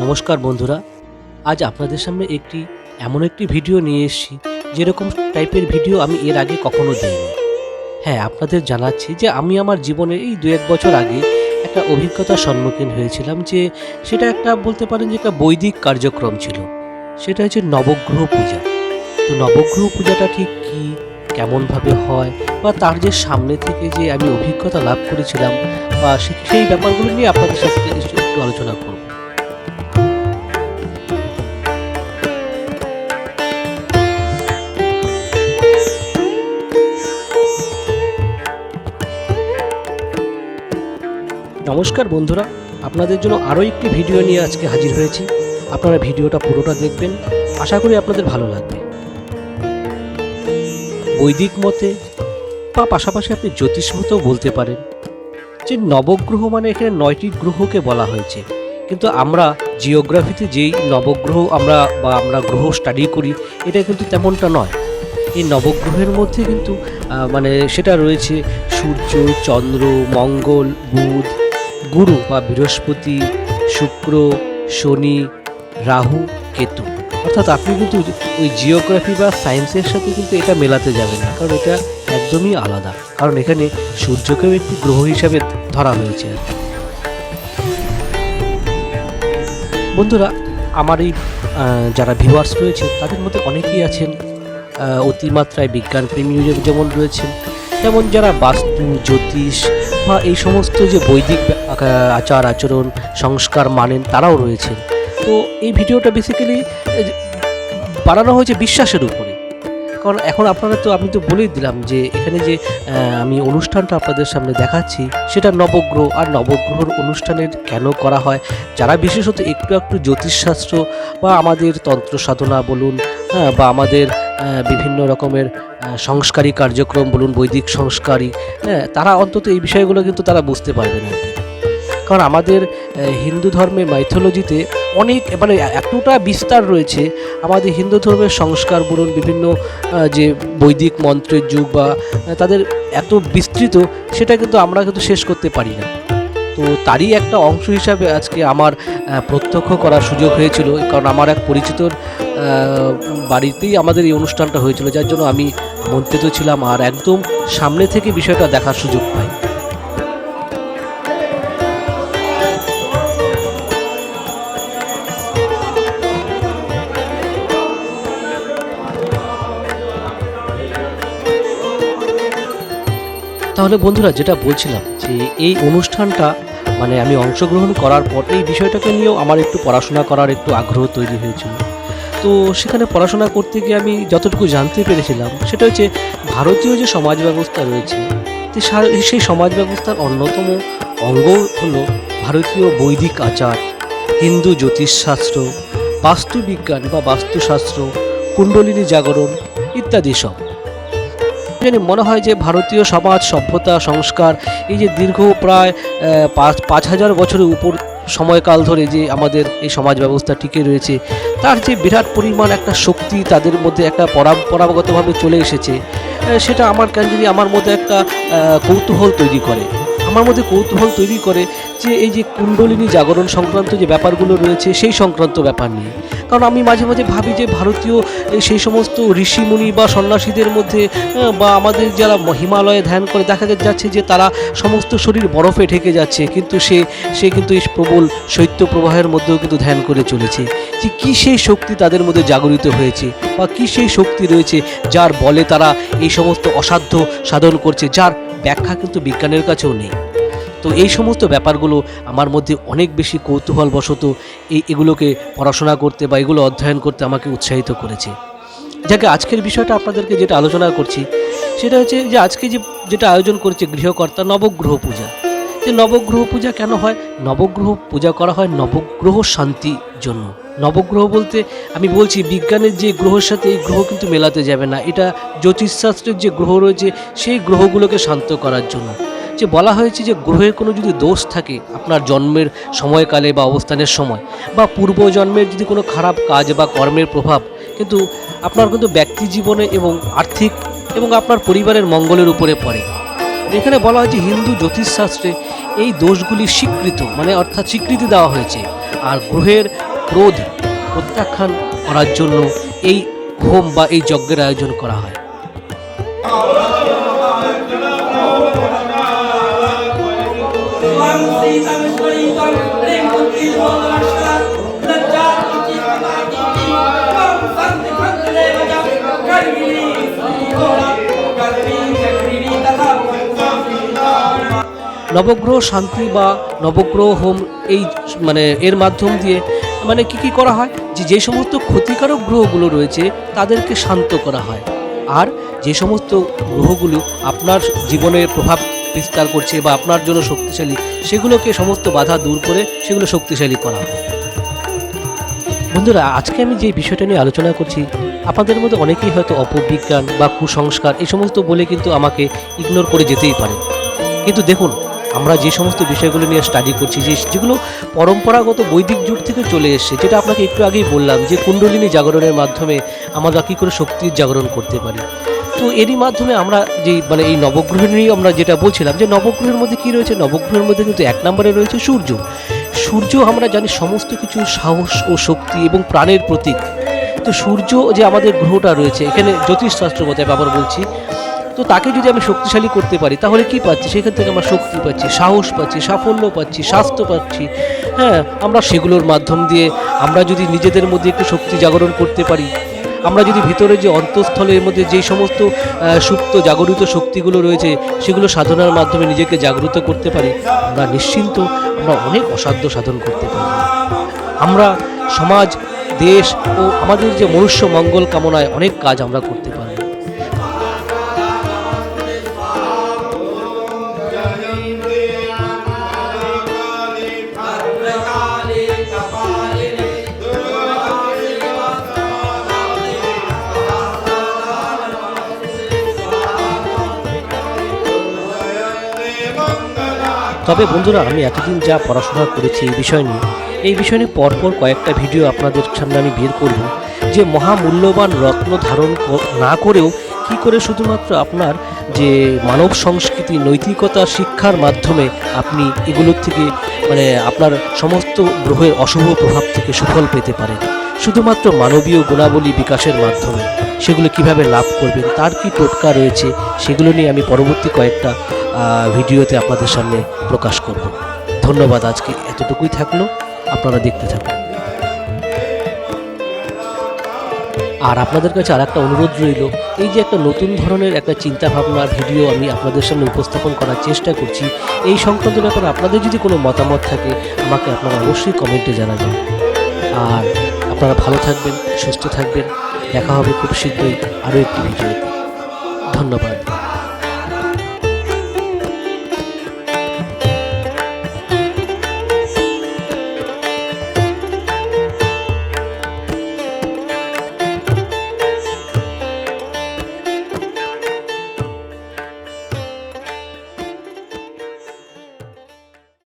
নমস্কার বন্ধুরা, আজ আপনাদের সামনে এমন একটি ভিডিও নিয়ে এসেছি যেরকম টাইপের ভিডিও আমি এর আগে কখনো দিইনি। হ্যাঁ, আপনাদের জানাচ্ছি যে আমি আমার জীবনে এই 2-1 বছর আগে একটা অভিজ্ঞতার সম্মুখীন হয়েছিলাম, যে সেটা একটা বলতে পারেন যে একটা বৈদিক কার্যক্রম ছিল। সেটা হচ্ছে নবগ্রহ পূজা। তো নবগ্রহ পূজাটা ঠিক কী, কেমনভাবে হয়, বা তার যে সামনে থেকে যে আমি অভিজ্ঞতা লাভ করেছিলাম, বা সেই ব্যাপারগুলো নিয়ে আপনাদের সাথে একটু আলোচনা করব। নমস্কার বন্ধুরা, আপনাদের জন্য আরও একটি ভিডিও নিয়ে আজকে হাজির হয়েছি। আপনারা ভিডিওটা পুরোটা দেখবেন, আশা করি আপনাদের ভালো লাগবে। বৈদিক মতে বা পাশাপাশি আপনি জ্যোতিষ মতেও বলতে পারেন যে নবগ্রহ মানে এখানে 9টি গ্রহকে বলা হয়েছে, কিন্তু আমরা জিওগ্রাফিতে যেই নবগ্রহ আমরা গ্রহ স্টাডি করি, এটা কিন্তু তেমনটা নয়। এই নবগ্রহের মধ্যে কিন্তু সেটা রয়েছে সূর্য, চন্দ্র, মঙ্গল, বুধ, গুরু বা বৃহস্পতি, শুক্র, শনি, রাহু, কেতু। অর্থাৎ আপনি কিন্তু ওই জিওগ্রাফি বা সায়েন্সের সাথে কিন্তু এটা মেলাতে যাবেন না, কারণ এটা একদমই আলাদা। কারণ এখানে সূর্যকেও একটি গ্রহ হিসাবে ধরা হয়েছে। বন্ধুরা, আমার এই যারা ভিউয়ার্স রয়েছে তাদের মধ্যে অনেকেই আছেন অতিমাত্রায় বিজ্ঞানপ্রেমী যেমন রয়েছেন, তেমন যারা বাস্তু, জ্যোতিষ বা এই সমস্ত যে বৈদিক আচার আচরণ সংস্কার মানেন, তারাও রয়েছেন। তো এই ভিডিওটা বেসিক্যালি বানানো হয়েছে বিশ্বাসের উপরে। কারণ এখন আমি তো বলেই দিলাম যে এখানে যে আমি অনুষ্ঠানটা আপনাদের সামনে দেখাচ্ছি সেটা নবগ্রহ। আর নবগ্রহর অনুষ্ঠানের কেন করা হয়, যারা বিশেষত একটু জ্যোতিষশাস্ত্র বা আমাদের তন্ত্র সাধনা বলুন, বা আমাদের বিভিন্ন রকমের সংস্কারী কার্যক্রম বলুন, বৈদিক সংস্কারী, তারা অন্তত এই বিষয়গুলো কিন্তু তারা বুঝতে পারবেন আর কি। কারণ আমাদের হিন্দু ধর্মের মাইথোলজিতে অনেক এতটা বিস্তার রয়েছে। আমাদের হিন্দু ধর্মের সংস্কার বলুন, বিভিন্ন যে বৈদিক মন্ত্রের যুগ বা তাদের এত বিস্তৃত, সেটা কিন্তু আমরা শেষ করতে পারি না। তো তারই একটা অংশ হিসাবে আজকে আমার প্রত্যক্ষ করার সুযোগ হয়েছিল, কারণ আমার এক পরিচিতর বাড়িতেই আমাদের এই অনুষ্ঠানটা হয়েছিল, যার জন্য আমি আমন্ত্রিত ছিলাম আর একদম সামনে থেকে বিষয়টা দেখার সুযোগ পাই। তাহলে বন্ধুরা, যেটা বলছিলাম যে এই অনুষ্ঠানটা আমি অংশগ্রহণ করার পর এই বিষয়টাকে নিয়েও আমার একটু পড়াশোনা করার একটু আগ্রহ তৈরি হয়েছিল। তো সেখানে পড়াশোনা করতে গিয়ে আমি যতটুকু জানতে পেরেছিলাম সেটা হচ্ছে ভারতীয় যে সমাজ ব্যবস্থা রয়েছে, সেই সমাজ ব্যবস্থার অন্যতম অঙ্গ হলো ভারতীয় বৈদিক আচার, হিন্দু জ্যোতিষশাস্ত্র, বাস্তুবিজ্ঞান বা বাস্তুশাস্ত্র, কুণ্ডলিনী জাগরণ ইত্যাদি সব। মনে হয় যে ভারতীয় সমাজ সভ্যতা সংস্কার এই যে দীর্ঘ প্রায় 5,000 বছরের উপর সময়কাল ধরে যে আমাদের এই সমাজ ব্যবস্থা টিকে রয়েছে, তার যে বিরাট পরিমাণ একটা শক্তি তাদের মধ্যে একটা পরম্পরাগতভাবে চলে এসেছে, সেটা আমার মধ্যে একটা কৌতূহল তৈরি করে। যে এই যে কুণ্ডলিনী জাগরণ সংক্রান্ত যে ব্যাপারগুলো রয়েছে সেই সংক্রান্ত ব্যাপার নিয়ে। কারণ আমি মাঝে মাঝে ভাবি যে ভারতীয় সেই সমস্ত ঋষিমুনি বা সন্ন্যাসীদের মধ্যে বা আমাদের যারা হিমালয়ে ধ্যান করে, দেখা যাচ্ছে যে তারা সমস্ত শরীর বরফে ঢেকে যাচ্ছে, কিন্তু সে কিন্তু এই প্রবল শৈত্য প্রবাহের মধ্যেও কিন্তু ধ্যান করে চলেছে। যে কী সেই শক্তি তাদের মধ্যে জাগরিত হয়েছে, বা কী সেই শক্তি রয়েছে যার বলে তারা এই সমস্ত অসাধ্য সাধন করছে, যার ব্যাখ্যা কিন্তু বিজ্ঞানের কাছেও নেই। তো এই সমস্ত ব্যাপারগুলো আমার মধ্যে অনেক বেশি কৌতূহলবশত এগুলোকে পড়াশোনা করতে বা এগুলো অধ্যয়ন করতে আমাকে উৎসাহিত করেছে। যাকে আজকের বিষয়টা আপনাদেরকে যেটা আলোচনা করছি সেটা হচ্ছে যে আজকে যেটা আয়োজন করেছে গৃহকর্তা, নবগ্রহ পূজা। যে নবগ্রহ পূজা কেন হয়? নবগ্রহ পূজা করা হয় নবগ্রহ শান্তির জন্য। নবগ্রহ বলতে আমি বলছি বিজ্ঞানের যে গ্রহের সাথে এই গ্রহ কিন্তু মেলাতে যাবে না, এটা জ্যোতিষশাস্ত্রের যে গ্রহ রয়েছে সেই গ্রহগুলোকে শান্ত করার জন্য। যে বলা হয়েছে যে গ্রহের কোনো যদি দোষ থাকে আপনার জন্মের সময়কালে বা অবস্থানের সময়, বা পূর্বজন্মের যদি কোনো খারাপ কাজ বা কর্মের প্রভাব কিন্তু আপনার ব্যক্তি জীবনে এবং আর্থিক এবং আপনার পরিবারের মঙ্গলের উপরে পড়ে। এখানে বলা হয় যে হিন্দু জ্যোতিষশাস্ত্রে এই দোষগুলি স্বীকৃত, অর্থাৎ স্বীকৃতি দেওয়া হয়েছে। আর গ্রহের ক্রোধ প্রত্যাখ্যান করার জন্য এই হোম বা এই যজ্ঞের আয়োজন করা হয়। নবগ্রহ শান্তি বা নবগ্রহ হোম এই এর মাধ্যম দিয়ে কি করা হয়, যে সমস্ত ক্ষতিকারক গ্রহগুলো রয়েছে তাদেরকে শান্ত করা হয়, আর যে সমস্ত গ্রহগুলো আপনার জীবনে প্রভাব বিস্তার করছে বা আপনার জন্য শক্তিশালী, সেগুলোকে সমস্ত বাধা দূর করে সেগুলো শক্তিশালী করা হয়। বন্ধুরা, আজকে আমি যে বিষয়টা নিয়ে আলোচনা করছি, আপনাদের মধ্যে অনেকেই হয়তো অপবিজ্ঞান বা কুসংস্কার এই সমস্ত বলে কিন্তু আমাকে ইগনোর করে যেতেই পারে, কিন্তু দেখুন, আমরা যে সমস্ত বিষয়গুলো নিয়ে স্টাডি করছি, যেগুলো পরম্পরাগত বৈদিক যুগ থেকে চলে এসেছে, যেটা আপনাকে একটু আগেই বললাম যে কুণ্ডলিনী জাগরণের মাধ্যমে আমরা কী করে শক্তির জাগরণ করতে পারি। তো এরই মাধ্যমে আমরা যে এই নবগ্রহ নিয়ে আমরা যেটা বলছিলাম, যে নবগ্রহের মধ্যে কী রয়েছে, নবগ্রহের মধ্যে কিন্তু 1 নম্বরে রয়েছে সূর্য। সূর্য আমরা জানি সমস্ত কিছু সাহস ও শক্তি এবং প্রাণের প্রতীক। তো সূর্য যে আমাদের গ্রহটা রয়েছে, এখানে জ্যোতিষশাস্ত্র মতে আবার বলছি, তো তাকে যদি আমি শক্তিশালী করতে পারি তাহলে কি পাচ্ছি, সেখান থেকে আমরা শক্তি পাচ্ছি, সাহস পাচ্ছি, সাফল্য পাচ্ছি, স্বাস্থ্য পাচ্ছি। হ্যাঁ, আমরা সেগুলোর মাধ্যম দিয়ে আমরা যদি নিজেদের মধ্যে একটু শক্তি জাগরণ করতে পারি, আমরা যদি ভিতরে যে অন্তঃস্থলের মধ্যে যেই সমস্ত সুপ্ত জাগরিত শক্তিগুলো রয়েছে সেগুলো সাধনার মাধ্যমে নিজেকে জাগ্রত করতে পারি, আমরা নিশ্চিন্ত আমরা অনেক অসাধ্য সাধন করতে পারি। আমরা সমাজ, দেশ ও আমাদের যে মনুষ্য মঙ্গল কামনায় অনেক কাজ আমরা করতে পারি। তবে বন্ধুরা, আমি এতদিন যা পড়াশোনা করেছি এই বিষয় নিয়ে পরপর কয়েকটা ভিডিও আপনাদের সামনে আমি বের করব, যে মহামূল্যবান রত্ন ধারণ না করেও কি করে শুধুমাত্র আপনার যে মানব সংস্কৃতি, নৈতিকতা শিক্ষার মাধ্যমে আপনি এগুলোর থেকে আপনার সমস্ত গ্রহের অশুভ প্রভাব থেকে সুফল পেতে পারেন, শুধুমাত্র মানবীয় গুণাবলী বিকাশের মাধ্যমে। সেগুলো কিভাবে লাভ করবেন, তার কি টোটকা রয়েছে, সেগুলো নিয়ে আমি পরবর্তী কয়েকটা ভিডিওতে আপনাদের সামনে প্রকাশ করব। ধন্যবাদ, আজকে এতটুকুই থাকলো, আপনারা দেখতে থাকুন। আর আপনাদের কাছে আর একটা অনুরোধ রইল, এই যে একটা নতুন ধরনের একটা চিন্তাভাবনা ভিডিও আমি আপনাদের সামনে উপস্থাপন করার চেষ্টা করছি, এই সংক্রান্ত ব্যাপারে আপনাদের যদি কোনো মতামত থাকে আমাকে আপনারা অবশ্যই কমেন্টে জানাবেন। আর আপনারা ভালো থাকবেন, সুস্থ থাকবেন, দেখা হবে খুব শীঘ্রই আরও একটি ভিডিওতে। ধন্যবাদ।